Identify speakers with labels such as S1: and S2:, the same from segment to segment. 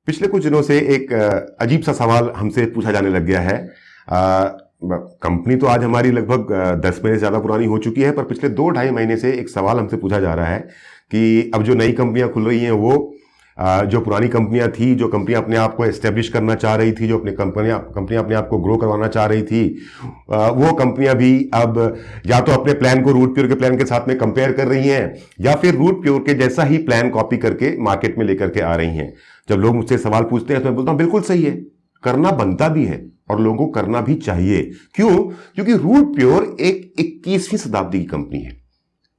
S1: पिछले कुछ दिनों से एक अजीब सा सवाल हमसे पूछा जाने लग गया है। कंपनी तो आज हमारी लगभग 10 महीने से ज़्यादा पुरानी हो चुकी है, पर पिछले 2-2.5 महीने से एक सवाल हमसे पूछा जा रहा है कि अब जो नई कंपनियां खुल रही हैं वो जो पुरानी कंपनियां थी, जो कंपनियां अपने आप को एस्टेब्लिश करना चाह रही थी, जो अपने कंपनियां अपने आप को ग्रो करवाना चाह रही थी, वो कंपनियां भी अब या तो अपने प्लान को रूट प्योर के प्लान के साथ में कंपेयर कर रही हैं या फिर रूट प्योर के जैसा ही प्लान कॉपी करके मार्केट में लेकर के आ रही हैं। जब लोग मुझसे सवाल पूछते हैं तो मैं बोलता हूं बिल्कुल सही है, करना बनता भी है और लोगों को करना भी चाहिए। क्यों? क्योंकि रूट प्योर एक 21वीं शताब्दी की कंपनी है।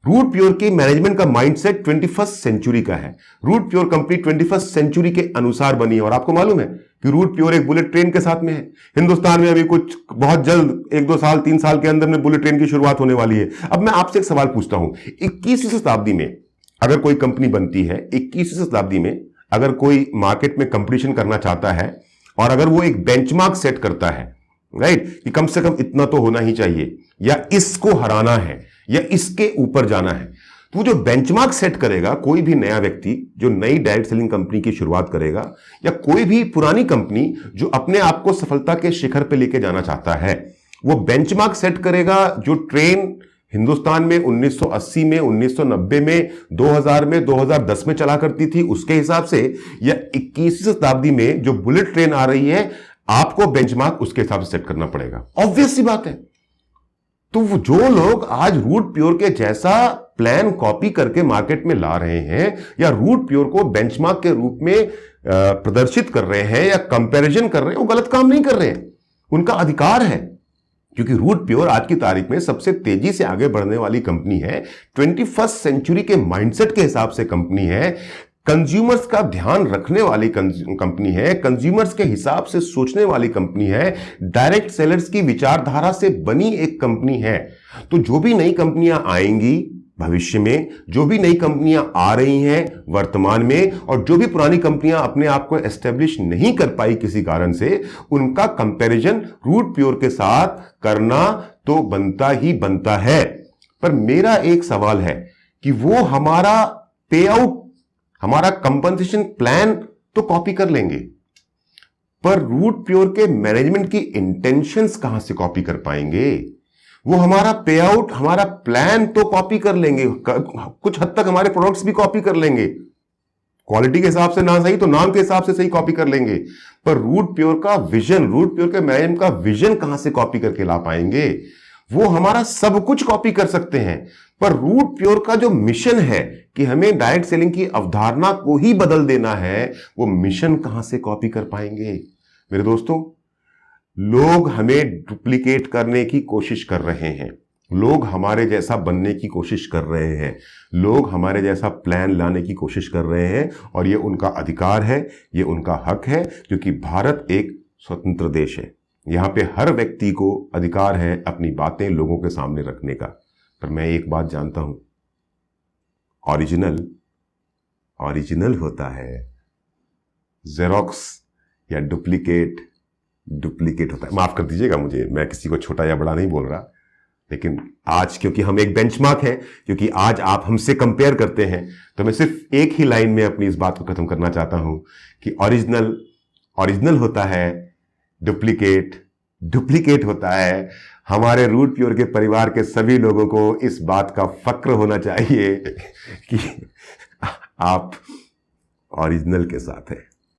S1: रूट प्योर के मैनेजमेंट का माइंडसेट 21st सेंचुरी का है। Root pure company 21st century के अनुसार बनी है और आपको मालूम है कि रूट प्योर एक बुलेट ट्रेन के साथ में है। हिंदुस्तान में अभी कुछ बहुत जल्द 1-2 साल 3 साल के अंदर में बुलेट ट्रेन की शुरुआत होने वाली है। अब मैं आपसे एक सवाल पूछता हूं, 21वीं शताब्दी में अगर कोई कंपनी बनती है, 21वीं शताब्दी में अगर कोई मार्केट में कंपटीशन करना चाहता है और अगर वो एक बेंचमार्क सेट करता है, राइट, कि कम से कम इतना तो होना ही चाहिए या इसको हराना है या इसके ऊपर जाना है, तो वो जो बेंचमार्क सेट करेगा, कोई भी नया व्यक्ति जो नई डायरेक्ट सेलिंग कंपनी की शुरुआत करेगा या कोई भी पुरानी कंपनी जो अपने आप को सफलता के शिखर पे लेके जाना चाहता है, वो बेंचमार्क सेट करेगा जो ट्रेन हिंदुस्तान में 1980 में, 1990 में, 2000 में, 2010 में चला करती थी उसके हिसाब से, या 21वीं शताब्दी में जो बुलेट ट्रेन आ रही है, आपको बेंचमार्क उसके हिसाब से सेट करना पड़ेगा। ऑब्वियस सी बात है। तो जो लोग आज रूट प्योर के जैसा प्लान कॉपी करके मार्केट में ला रहे हैं या रूट प्योर को बेंचमार्क के रूप में प्रदर्शित कर रहे हैं या कंपैरिजन कर रहे हैं, वो गलत काम नहीं कर रहे हैं, उनका अधिकार है। क्योंकि रूट प्योर आज की तारीख में सबसे तेजी से आगे बढ़ने वाली कंपनी है, 21st सेंचुरी के माइंडसेट के हिसाब से कंपनी है, कंज्यूमर्स का ध्यान रखने वाली कंपनी है, कंज्यूमर्स के हिसाब से सोचने वाली कंपनी है, डायरेक्ट सेलर्स की विचारधारा से बनी एक कंपनी है। तो जो भी नई कंपनियां आएंगी भविष्य में, जो भी नई कंपनियां आ रही हैं वर्तमान में, और जो भी पुरानी कंपनियां अपने आप को एस्टेब्लिश नहीं कर पाई किसी कारण से, उनका कंपैरिजन रूट प्योर के साथ करना तो बनता ही बनता है। पर मेरा एक सवाल है कि वो हमारा पे आउट, हमारा कंपनसेशन प्लान तो कॉपी कर लेंगे, पर रूट प्योर के मैनेजमेंट की इंटेंशंस कहां से कॉपी कर पाएंगे? वो हमारा पे आउट, हमारा प्लान तो कॉपी कर लेंगे, कुछ हद तक हमारे प्रोडक्ट्स भी कॉपी कर लेंगे, क्वालिटी के हिसाब से ना सही तो नाम के हिसाब से सही कॉपी कर लेंगे, पर रूट प्योर का विजन, रूट प्योर के मैनेजमेंट का विजन कहां से कॉपी करके ला पाएंगे? वो हमारा सब कुछ कॉपी कर सकते हैं, पर रूट प्योर का जो मिशन है कि हमें डायरेक्ट सेलिंग की अवधारणा को ही बदल देना है, वो मिशन कहां से कॉपी कर पाएंगे? मेरे दोस्तों, लोग हमें डुप्लीकेट करने की कोशिश कर रहे हैं, लोग हमारे जैसा बनने की कोशिश कर रहे हैं, लोग हमारे जैसा प्लान लाने की कोशिश कर रहे हैं, और ये उनका अधिकार है, ये उनका हक है, क्योंकि भारत एक स्वतंत्र देश है। यहां पे हर व्यक्ति को अधिकार है अपनी बातें लोगों के सामने रखने का। पर मैं एक बात जानता हूं, ओरिजिनल होता है, जेरोक्स या डुप्लीकेट होता है। माफ कर दीजिएगा मुझे, मैं किसी को छोटा या बड़ा नहीं बोल रहा, लेकिन आज क्योंकि हम एक बेंचमार्क है, क्योंकि आज आप हमसे कंपेयर करते हैं, तो मैं सिर्फ एक ही लाइन में अपनी इस बात को खत्म करना चाहता हूं कि ओरिजिनल होता है, डुप्लीकेट होता है। हमारे रूट प्योर के परिवार के सभी लोगों को इस बात का फक्र होना चाहिए कि आप ओरिजिनल के साथ हैं।